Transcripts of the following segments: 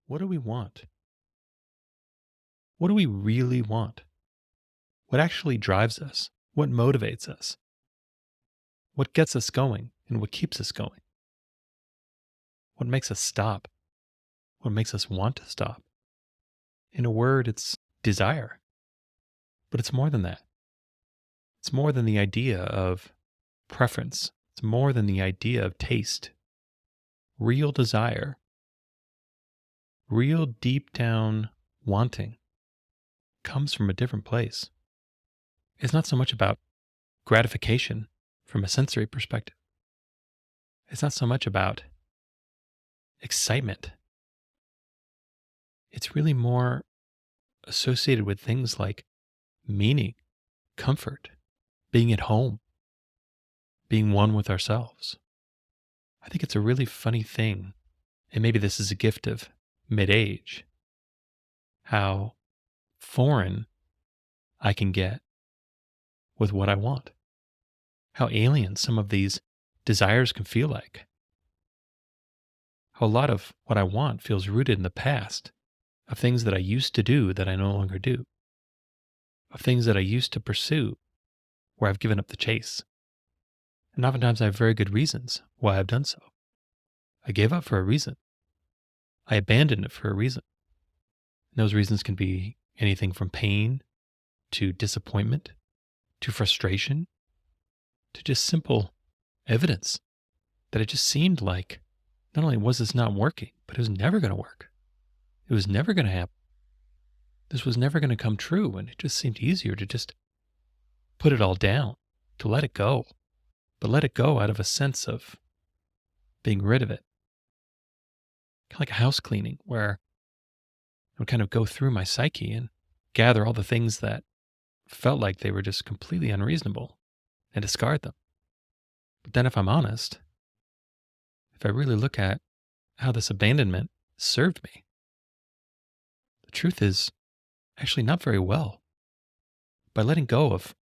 What do we want? What do we really want? What actually drives us? What motivates us? What gets us going and what keeps us going? What makes us stop? What makes us want to stop? In a word, it's desire. But it's more than that. It's more than the idea of preference. It's more than the idea of taste. Real desire, real deep down wanting comes from a different place. It's not so much about gratification from a sensory perspective. It's not so much about excitement. It's really more associated with things like meaning, comfort, being at home, being one with ourselves. I think it's a really funny thing, and maybe this is a gift of mid-age, how foreign I can get with what I want, how alien some of these desires can feel like, how a lot of what I want feels rooted in the past, of things that I used to do that I no longer do, of things that I used to pursue where I've given up the chase. And oftentimes I have very good reasons why I've done so. I gave up for a reason. I abandoned it for a reason. And those reasons can be anything from pain to disappointment to frustration to just simple evidence that it just seemed like not only was this not working, but it was never going to work. It was never going to happen. This was never going to come true. And it just seemed easier to just put it all down, to let it go, but let it go out of a sense of being rid of it. Kind of like a house cleaning where I would kind of go through my psyche and gather all the things that felt like they were just completely unreasonable and discard them. But then if I'm honest, if I really look at how this abandonment served me, the truth is actually not very well. By letting go of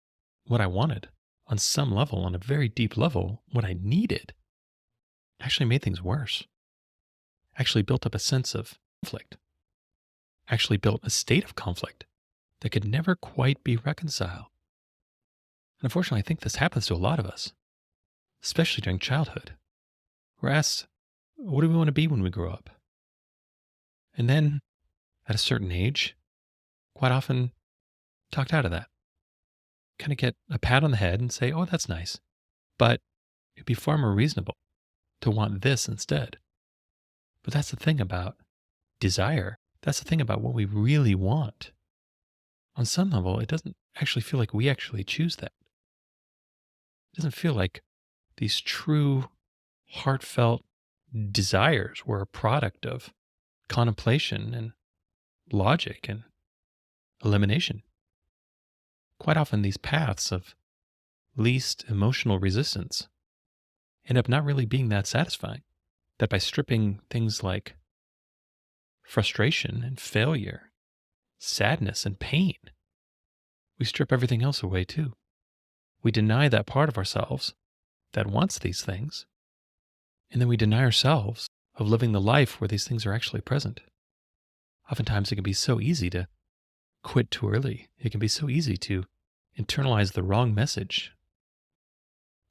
what I wanted on some level, on a very deep level, what I needed actually made things worse. Actually built up a sense of conflict. Actually built a state of conflict that could never quite be reconciled. And unfortunately, I think this happens to a lot of us, especially during childhood. We're asked, what do we want to be when we grow up? And then, at a certain age, quite often talked out of that. Kind of get a pat on the head and say, oh, that's nice. But it'd be far more reasonable to want this instead. But that's the thing about desire. That's the thing about what we really want. On some level, it doesn't actually feel like we actually choose that. It doesn't feel like these true, heartfelt desires were a product of contemplation and logic and elimination. Quite often, these paths of least emotional resistance end up not really being that satisfying. That by stripping things like frustration and failure, sadness and pain, we strip everything else away too. We deny that part of ourselves that wants these things, and then we deny ourselves of living the life where these things are actually present. Oftentimes it can be so easy to quit too early. It can be so easy to internalize the wrong message,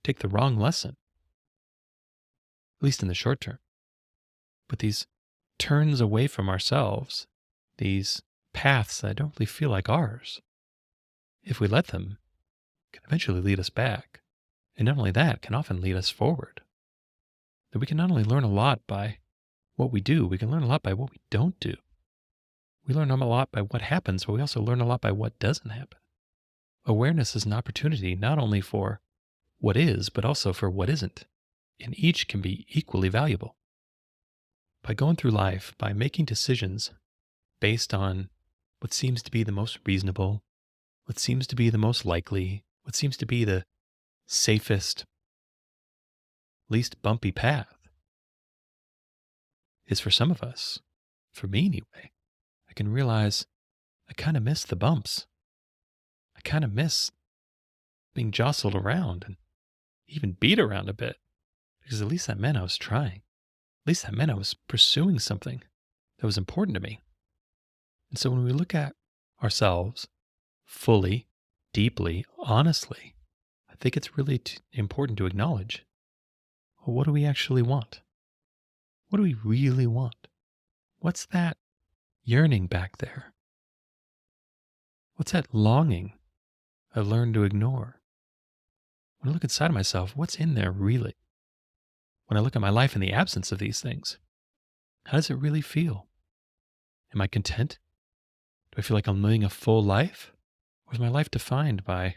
take the wrong lesson, at least in the short term. But these turns away from ourselves, these paths that don't really feel like ours, if we let them, can eventually lead us back. And not only that, can often lead us forward. That we can not only learn a lot by what we do, we can learn a lot by what we don't do. We learn a lot by what happens, but we also learn a lot by what doesn't happen. Awareness is an opportunity not only for what is, but also for what isn't. And each can be equally valuable. By going through life, by making decisions based on what seems to be the most reasonable, what seems to be the most likely, what seems to be the safest, least bumpy path, is for some of us, for me anyway, I can realize I kind of miss the bumps. I kind of miss being jostled around and even beat around a bit, because at least that meant I was trying. At least that meant I was pursuing something that was important to me. And so when we look at ourselves fully, deeply, honestly, I think it's really important to acknowledge, well, what do we actually want? What do we really want? What's that yearning back there? What's that longing I learned to ignore? When I look inside of myself, what's in there really? When I look at my life in the absence of these things, how does it really feel? Am I content? Do I feel like I'm living a full life? Or is my life defined by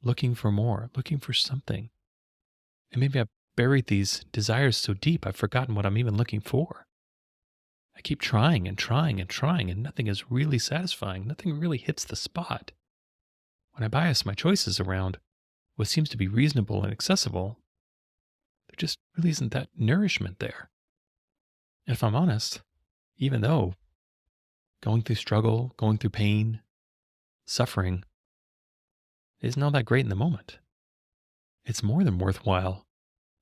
looking for more, looking for something? And maybe I've buried these desires so deep I've forgotten what I'm even looking for. I keep trying and trying and trying, and nothing is really satisfying. Nothing really hits the spot. When I bias my choices around what seems to be reasonable and accessible, there just really isn't that nourishment there. And if I'm honest, even though going through struggle, going through pain, suffering isn't all that great in the moment, it's more than worthwhile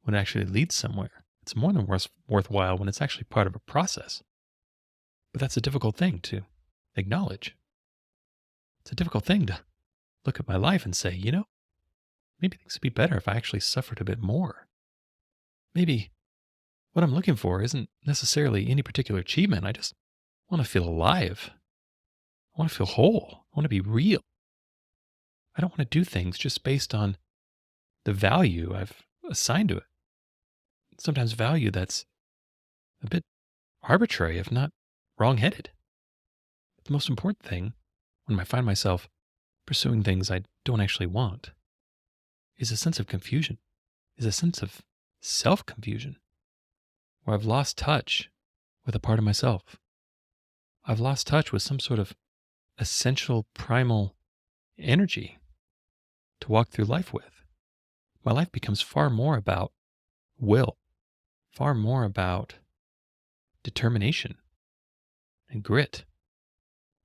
when it actually leads somewhere. It's more than worthwhile when it's actually part of a process. But that's a difficult thing to acknowledge. It's a difficult thing to look at my life and say, maybe things would be better if I actually suffered a bit more. Maybe what I'm looking for isn't necessarily any particular achievement. I just want to feel alive. I want to feel whole. I want to be real. I don't want to do things just based on the value I've assigned to it. Sometimes value that's a bit arbitrary, if not wrong-headed. The most important thing when I find myself pursuing things I don't actually want is a sense of confusion, is a sense of self-confusion, where I've lost touch with a part of myself. I've lost touch with some sort of essential primal energy to walk through life with. My life becomes far more about will, far more about determination and grit.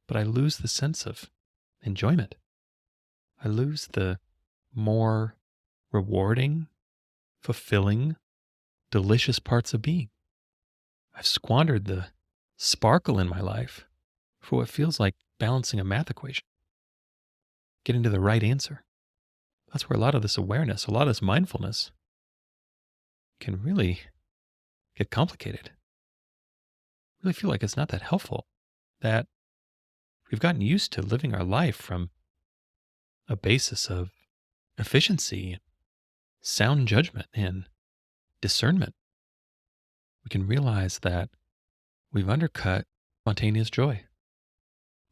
But I lose the sense of enjoyment. I lose the more rewarding, fulfilling, delicious parts of being. I've squandered the sparkle in my life for what feels like balancing a math equation, getting to the right answer. That's where a lot of this awareness, a lot of this mindfulness can really get complicated. Really feel like it's not that helpful, that we've gotten used to living our life from a basis of efficiency, sound judgment, and discernment. We can realize that we've undercut spontaneous joy.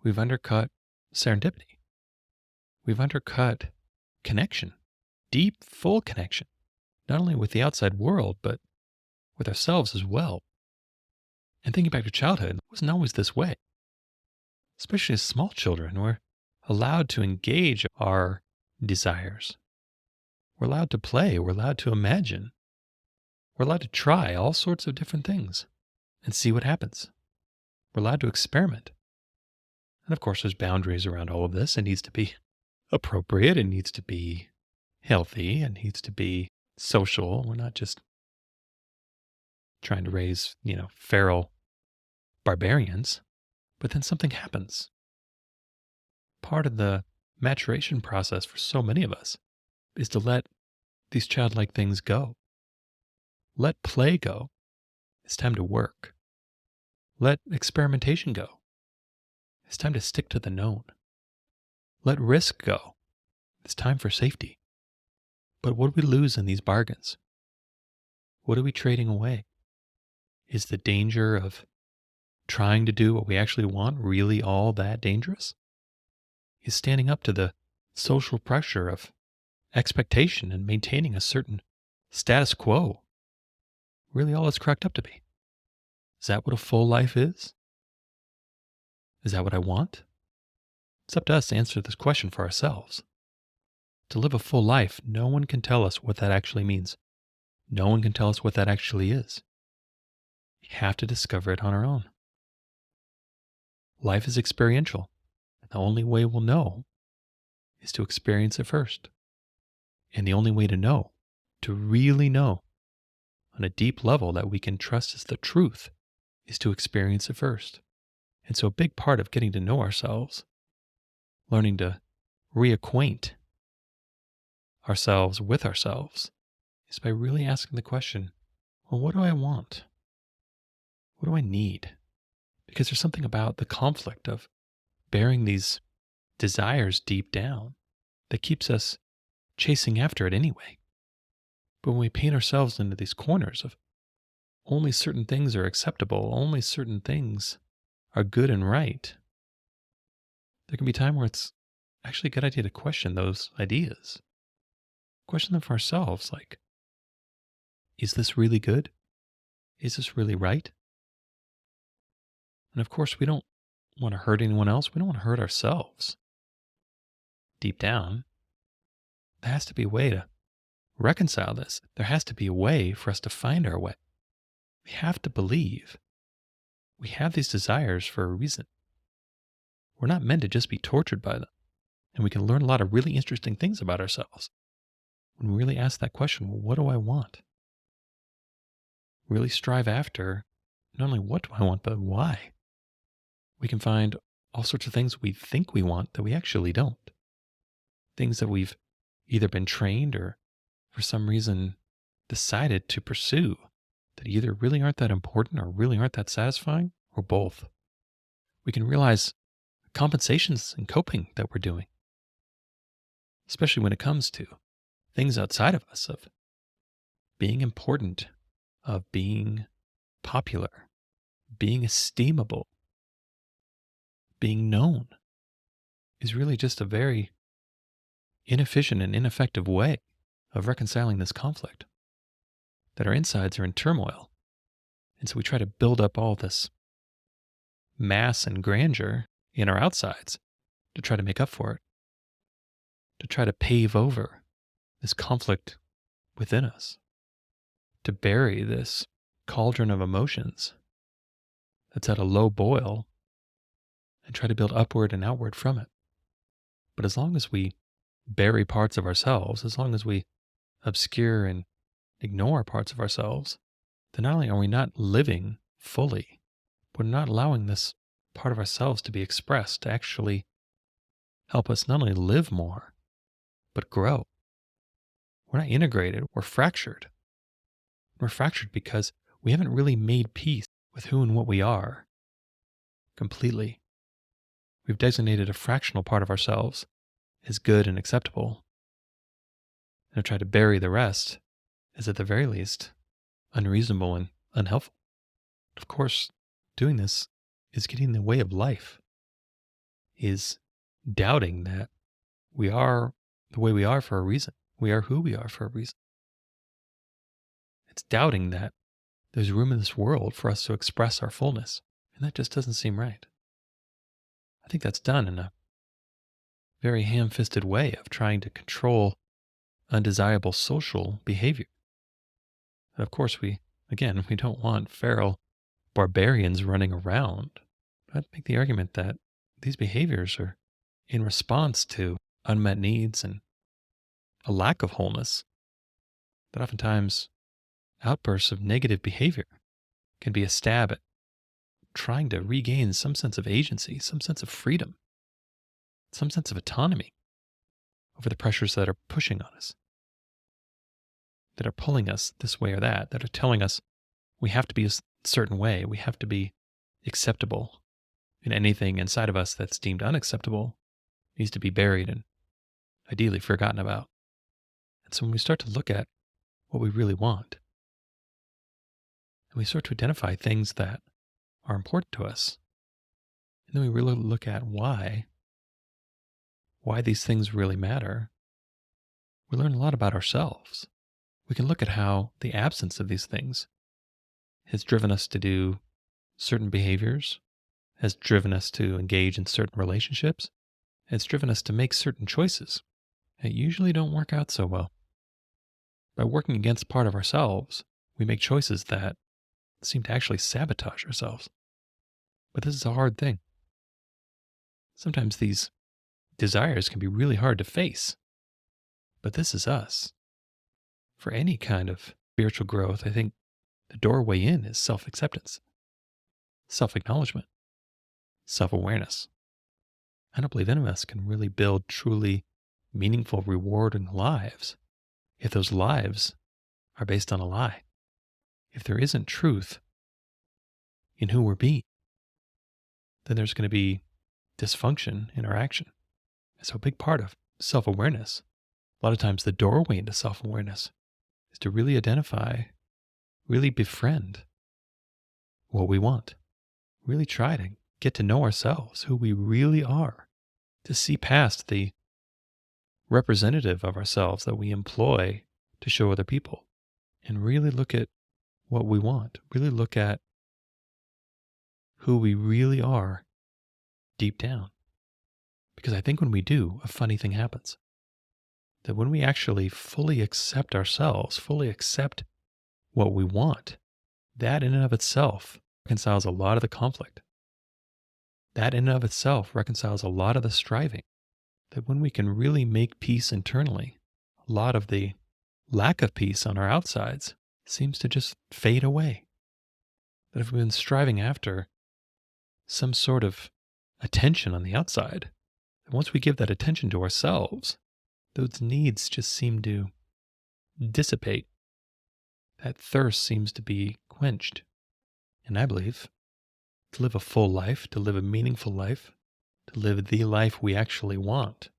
We've undercut serendipity. We've undercut connection, deep, full connection, not only with the outside world, but with ourselves as well. And thinking back to childhood, it wasn't always this way. Especially as small children, we're allowed to engage our desires. We're allowed to play. We're allowed to imagine. We're allowed to try all sorts of different things and see what happens. We're allowed to experiment. And of course, there's boundaries around all of this. It needs to be appropriate. It needs to be healthy. It needs to be social. We're not just trying to raise, feral barbarians. But then something happens. Part of the maturation process for so many of us is to let these childlike things go. Let play go. It's time to work. Let experimentation go. It's time to stick to the known. Let risk go. It's time for safety. But what do we lose in these bargains? What are we trading away? Is the danger of trying to do what we actually want really all that dangerous? Is standing up to the social pressure of expectation and maintaining a certain status quo really all it's cracked up to be? Is that what a full life is? Is that what I want? It's up to us to answer this question for ourselves. To live a full life, no one can tell us what that actually means. No one can tell us what that actually is. We have to discover it on our own. Life is experiential, and the only way we'll know is to experience it first. And the only way to know, to really know, on a deep level that we can trust is the truth, is to experience it first. And so a big part of getting to know ourselves, learning to reacquaint ourselves with ourselves, is by really asking the question, well, what do I want? What do I need? Because there's something about the conflict of bearing these desires deep down that keeps us chasing after it anyway. But when we paint ourselves into these corners of only certain things are acceptable, only certain things are good and right, there can be a time where it's actually a good idea to question those ideas. Question them for ourselves, like, is this really good? Is this really right? And of course, we don't want to hurt anyone else. We don't want to hurt ourselves. Deep down, there has to be a way to reconcile this. There has to be a way for us to find our way. We have to believe we have these desires for a reason. We're not meant to just be tortured by them. And we can learn a lot of really interesting things about ourselves when we really ask that question, well, what do I want? Really strive after not only what do I want, but why. We can find all sorts of things we think we want that we actually don't. Things that we've either been trained or for some reason decided to pursue that either really aren't that important or really aren't that satisfying, or both. We can realize compensations and coping that we're doing, especially when it comes to things outside of us, of being important, of being popular, being esteemable, being known, is really just a very inefficient and ineffective way of reconciling this conflict. That our insides are in turmoil. And so we try to build up all this mass and grandeur in our outsides to try to make up for it, to try to pave over this conflict within us, to bury this cauldron of emotions that's at a low boil and try to build upward and outward from it. But as long as we bury parts of ourselves, as long as we obscure and ignore parts of ourselves, then not only are we not living fully, but we're not allowing this part of ourselves to be expressed, to actually help us not only live more, but grow. We're not integrated, we're fractured. We're fractured because we haven't really made peace with who and what we are completely. We've designated a fractional part of ourselves as good and acceptable, and have tried to bury the rest as, at the very least, unreasonable and unhelpful. Of course, doing this is getting in the way of life, is doubting that we are the way we are for a reason. We are who we are for a reason. It's doubting that there's room in this world for us to express our fullness, and that just doesn't seem right. I think that's done in a very ham-fisted way of trying to control undesirable social behavior. And of course, we don't want feral barbarians running around. I'd make the argument that these behaviors are in response to unmet needs and a lack of wholeness, that oftentimes outbursts of negative behavior can be a stab at trying to regain some sense of agency, some sense of freedom, some sense of autonomy over the pressures that are pushing on us, that are pulling us this way or that are telling us we have to be a certain way, we have to be acceptable, and anything inside of us that's deemed unacceptable needs to be buried and ideally forgotten about. And so when we start to look at what we really want, and we start to identify things that are important to us, and then we really look at why these things really matter, we learn a lot about ourselves. We can look at how the absence of these things has driven us to do certain behaviors, has driven us to engage in certain relationships, has driven us to make certain choices that usually don't work out so well. By working against part of ourselves, we make choices that seem to actually sabotage ourselves. But this is a hard thing. Sometimes these desires can be really hard to face. But this is us. For any kind of spiritual growth, I think the doorway in is self-acceptance. self acknowledgement, self awareness. I don't believe any of us can really build truly meaningful, rewarding lives if those lives are based on a lie. If there isn't truth in who we're being, then there's going to be dysfunction in our action. And so, a big part of self awareness, a lot of times the doorway into self awareness, is to really identify, really befriend what we want. Really try to get to know ourselves, who we really are, to see past the representative of ourselves that we employ to show other people, and really look at what we want, really look at who we really are deep down. Because I think when we do, a funny thing happens. That when we actually fully accept ourselves, fully accept what we want, that in and of itself reconciles a lot of the conflict. That in and of itself reconciles a lot of the striving. That when we can really make peace internally, a lot of the lack of peace on our outsides seems to just fade away. That if we've been striving after some sort of attention on the outside, and once we give that attention to ourselves, those needs just seem to dissipate. That thirst seems to be quenched. And I believe to live a full life, to live a meaningful life, to live the life we actually want,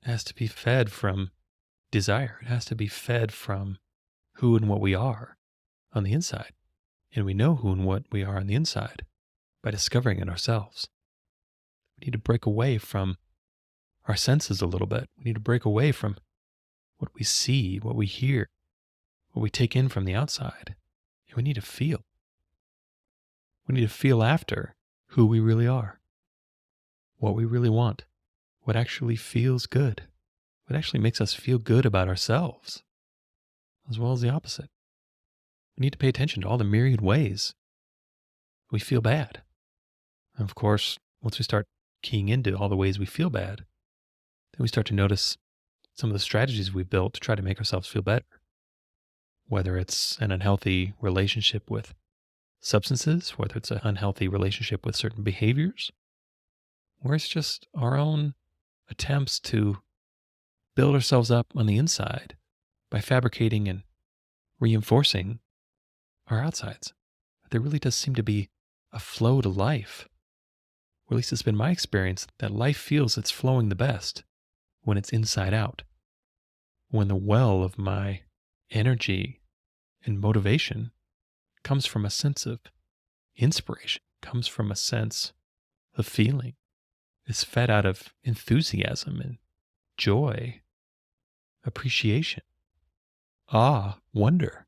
it has to be fed from desire. It has to be fed from who and what we are on the inside. And we know who and what we are on the inside by discovering it ourselves. We need to break away from our senses a little bit. We need to break away from what we see, what we hear, what we take in from the outside. And we need to feel. We need to feel after who we really are, what we really want, what actually feels good, what actually makes us feel good about ourselves, as well as the opposite. We need to pay attention to all the myriad ways we feel bad. And of course, once we start keying into all the ways we feel bad, then we start to notice some of the strategies we've built to try to make ourselves feel better. Whether it's an unhealthy relationship with substances, whether it's an unhealthy relationship with certain behaviors, or it's just our own attempts to build ourselves up on the inside by fabricating and reinforcing our outsides. There really does seem to be a flow to life, or at least it's been my experience, that life feels it's flowing the best when it's inside out, when the well of my energy and motivation comes from a sense of inspiration, comes from a sense of feeling. It's fed out of enthusiasm and joy, appreciation, awe, wonder.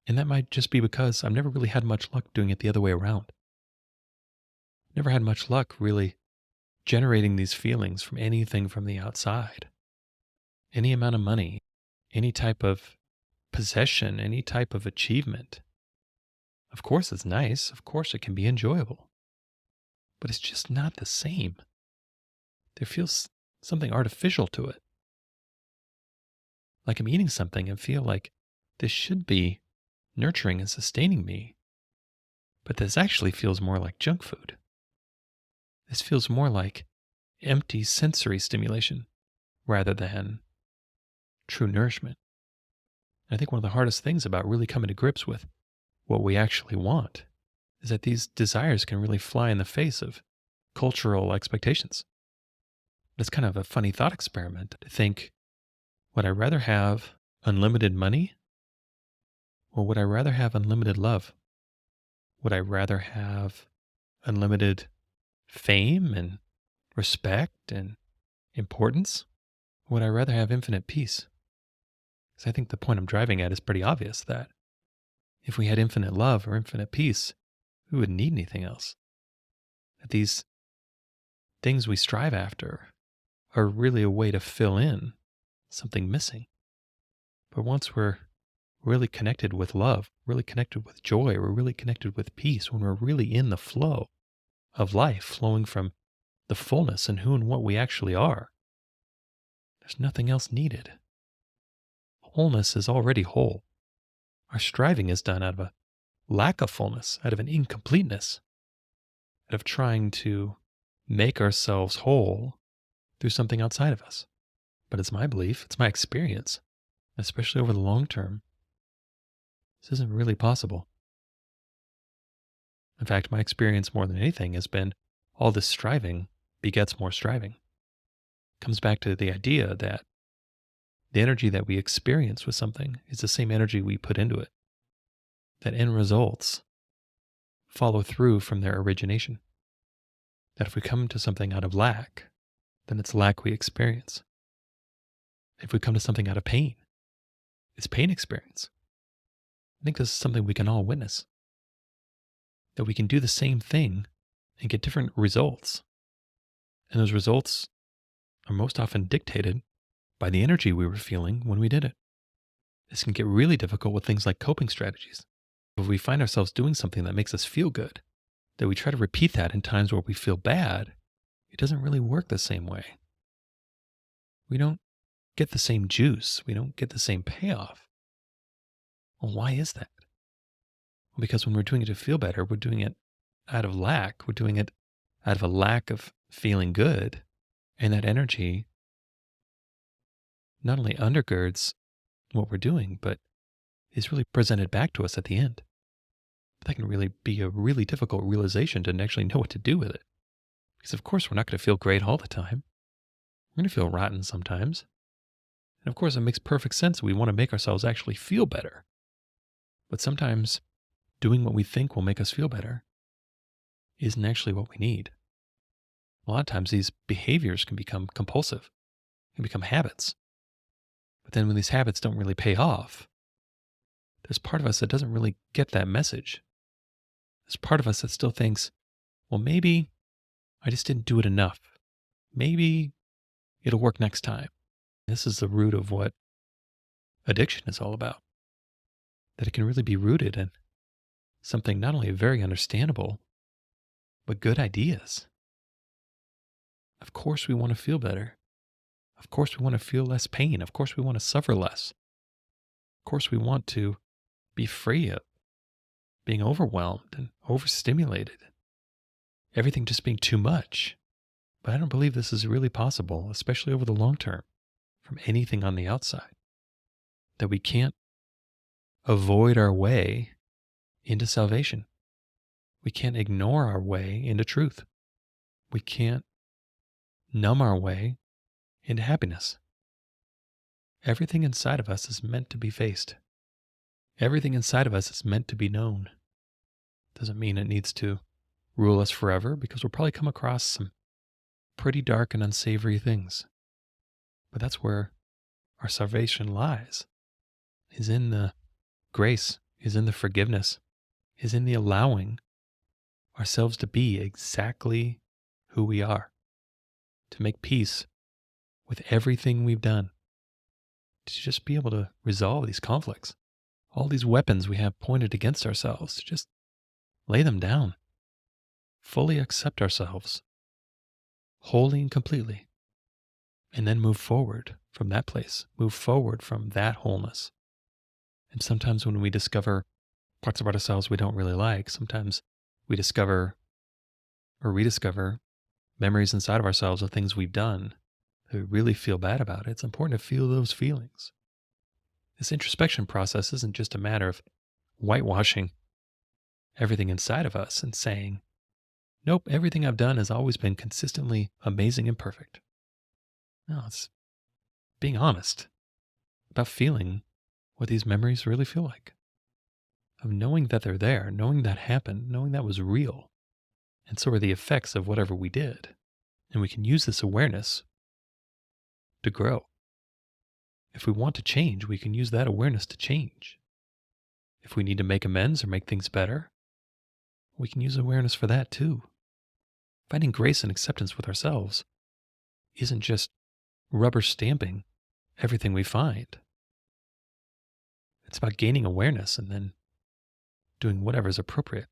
And that might just be because I've never really had much luck doing it the other way around. Never had much luck really generating these feelings from anything from the outside. Any amount of money, any type of possession, any type of achievement. Of course it's nice. Of course it can be enjoyable. But it's just not the same. There feels something artificial to it. Like I'm eating something and feel like this should be nurturing and sustaining me. But this actually feels more like junk food. This feels more like empty sensory stimulation rather than true nourishment. And I think one of the hardest things about really coming to grips with what we actually want is that these desires can really fly in the face of cultural expectations. It's kind of a funny thought experiment to think, would I rather have unlimited money or would I rather have unlimited love? Would I rather have unlimited fame and respect and importance? Or would I rather have infinite peace? Because I think the point I'm driving at is pretty obvious that if we had infinite love or infinite peace, we wouldn't need anything else. That these things we strive after are really a way to fill in something missing. But once we're really connected with love, really connected with joy, we're really connected with peace, when we're really in the flow of life, flowing from the fullness and who and what we actually are, there's nothing else needed. Wholeness is already whole. Our striving is done out of a lack of fullness, out of an incompleteness, out of trying to make ourselves whole through something outside of us. But it's my belief, it's my experience, especially over the long term, this isn't really possible. In fact, my experience more than anything has been all this striving begets more striving. Comes back to the idea that the energy that we experience with something is the same energy we put into it. That end results follow through from their origination. That if we come to something out of lack, then it's lack we experience. If we come to something out of pain, it's pain experience. I think this is something we can all witness. That we can do the same thing and get different results. And those results are most often dictated by the energy we were feeling when we did it. This can get really difficult with things like coping strategies. If we find ourselves doing something that makes us feel good, that we try to repeat that in times where we feel bad, it doesn't really work the same way. We don't get the same juice. We don't get the same payoff. Well, why is that? Well, because when we're doing it to feel better, we're doing it out of lack. We're doing it out of a lack of feeling good. And that energy not only undergirds what we're doing, but is really presented back to us at the end. That can really be a really difficult realization to actually know what to do with it. Because of course we're not going to feel great all the time. We're going to feel rotten sometimes. And of course it makes perfect sense. We want to make ourselves actually feel better. But sometimes doing what we think will make us feel better isn't actually what we need. A lot of times these behaviors can become compulsive, can become habits. But then when these habits don't really pay off, there's part of us that doesn't really get that message. There's part of us that still thinks, well, maybe I just didn't do it enough. Maybe it'll work next time. This is the root of what addiction is all about. That it can really be rooted in something not only very understandable, but good ideas. Of course we want to feel better. Of course we want to feel less pain. Of course we want to suffer less. Of course we want to be free of being overwhelmed and overstimulated. Everything just being too much. But I don't believe this is really possible, especially over the long term, from anything on the outside. That we can't avoid our way into salvation. We can't ignore our way into truth. We can't numb our way into happiness. Everything inside of us is meant to be faced. Everything inside of us is meant to be known. Doesn't mean it needs to rule us forever, because we'll probably come across some pretty dark and unsavory things. But that's where our salvation lies, is in the grace, is in the forgiveness, is in the allowing ourselves to be exactly who we are, to make peace with everything we've done, to just be able to resolve these conflicts, all these weapons we have pointed against ourselves, to just lay them down, fully accept ourselves, wholly and completely, and then move forward from that place, move forward from that wholeness. And sometimes when we discover parts of ourselves we don't really like, sometimes we discover or rediscover memories inside of ourselves of things we've done that we really feel bad about. It's important to feel those feelings. This introspection process isn't just a matter of whitewashing everything inside of us and saying, nope, everything I've done has always been consistently amazing and perfect. No, it's being honest about feeling what these memories really feel like. Of knowing that they're there, knowing that happened, knowing that was real. And so are the effects of whatever we did. And we can use this awareness to grow. If we want to change, we can use that awareness to change. If we need to make amends or make things better, we can use awareness for that too. Finding grace and acceptance with ourselves isn't just rubber stamping everything we find. It's about gaining awareness and then doing whatever is appropriate.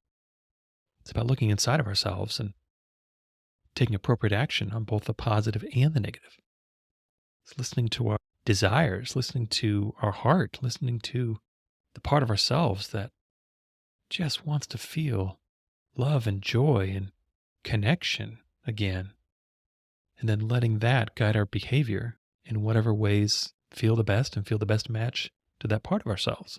It's about looking inside of ourselves and taking appropriate action on both the positive and the negative. It's listening to our desires, listening to our heart, listening to the part of ourselves that just wants to feel love and joy and connection again. And then letting that guide our behavior in whatever ways feel the best and feel the best match to that part of ourselves.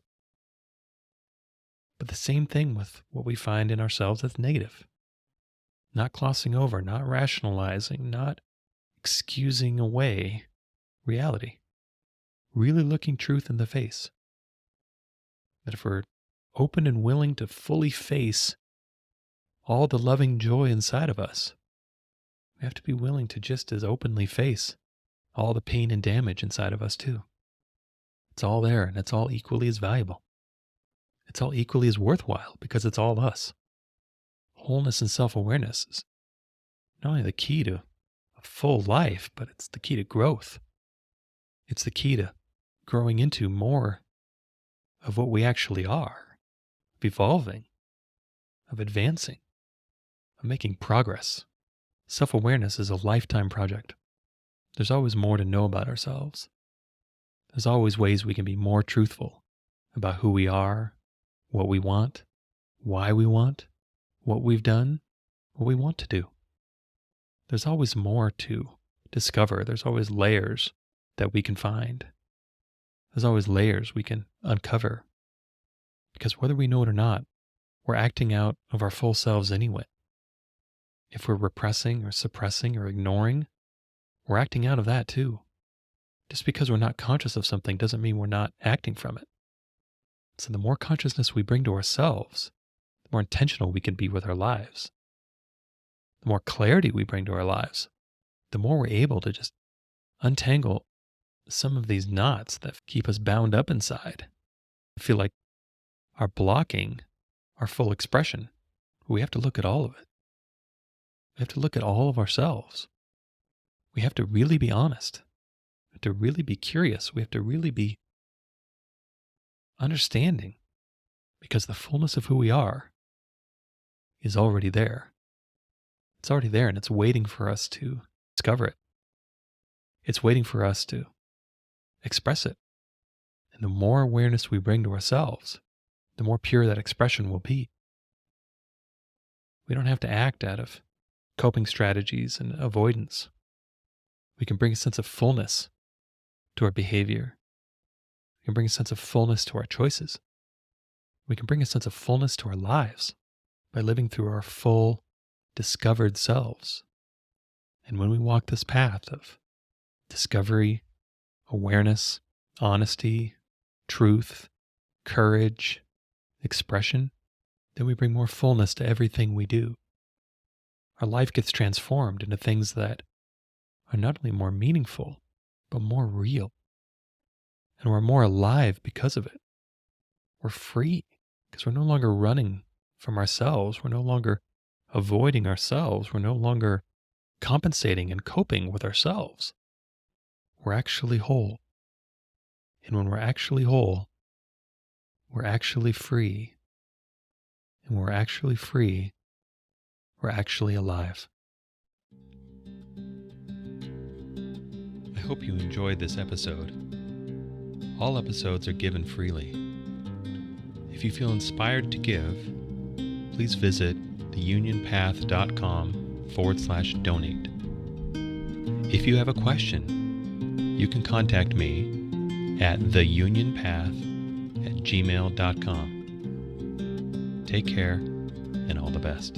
But the same thing with what we find in ourselves that's negative. Not glossing over, not rationalizing, not excusing away reality. Really looking truth in the face. That if we're open and willing to fully face all the loving joy inside of us, we have to be willing to just as openly face all the pain and damage inside of us too. It's all there, and it's all equally as valuable. It's all equally as worthwhile because it's all us. Wholeness and self-awareness is not only the key to a full life, but it's the key to growth. It's the key to growing into more of what we actually are, of evolving, of advancing, of making progress. Self-awareness is a lifetime project. There's always more to know about ourselves. There's always ways we can be more truthful about who we are, what we want, why we want, what we've done, what we want to do. There's always more to discover. There's always layers that we can find. There's always layers we can uncover. Because whether we know it or not, we're acting out of our full selves anyway. If we're repressing or suppressing or ignoring, we're acting out of that too. Just because we're not conscious of something doesn't mean we're not acting from it. So the more consciousness we bring to ourselves, the more intentional we can be with our lives. The more clarity we bring to our lives, the more we're able to just untangle some of these knots that keep us bound up inside. I feel like are blocking our full expression. We have to look at all of it. We have to look at all of ourselves. We have to really be honest. We have to really be curious. We have to really be understanding, because the fullness of who we are is already there. It's already there, and it's waiting for us to discover it. It's waiting for us to express it. And the more awareness we bring to ourselves, the more pure that expression will be. We don't have to act out of coping strategies and avoidance. We can bring a sense of fullness to our behavior. We can bring a sense of fullness to our choices. We can bring a sense of fullness to our lives by living through our full, discovered selves. And when we walk this path of discovery, awareness, honesty, truth, courage, expression, then we bring more fullness to everything we do. Our life gets transformed into things that are not only more meaningful, but more real. And we're more alive because of it. We're free because we're no longer running from ourselves. We're no longer avoiding ourselves. We're no longer compensating and coping with ourselves. We're actually whole. And when we're actually whole, we're actually free. And when we're actually free, we're actually alive. I hope you enjoyed this episode. All episodes are given freely. If you feel inspired to give, please visit theunionpath.com/donate. If you have a question, you can contact me at theunionpath@gmail.com. Take care and all the best.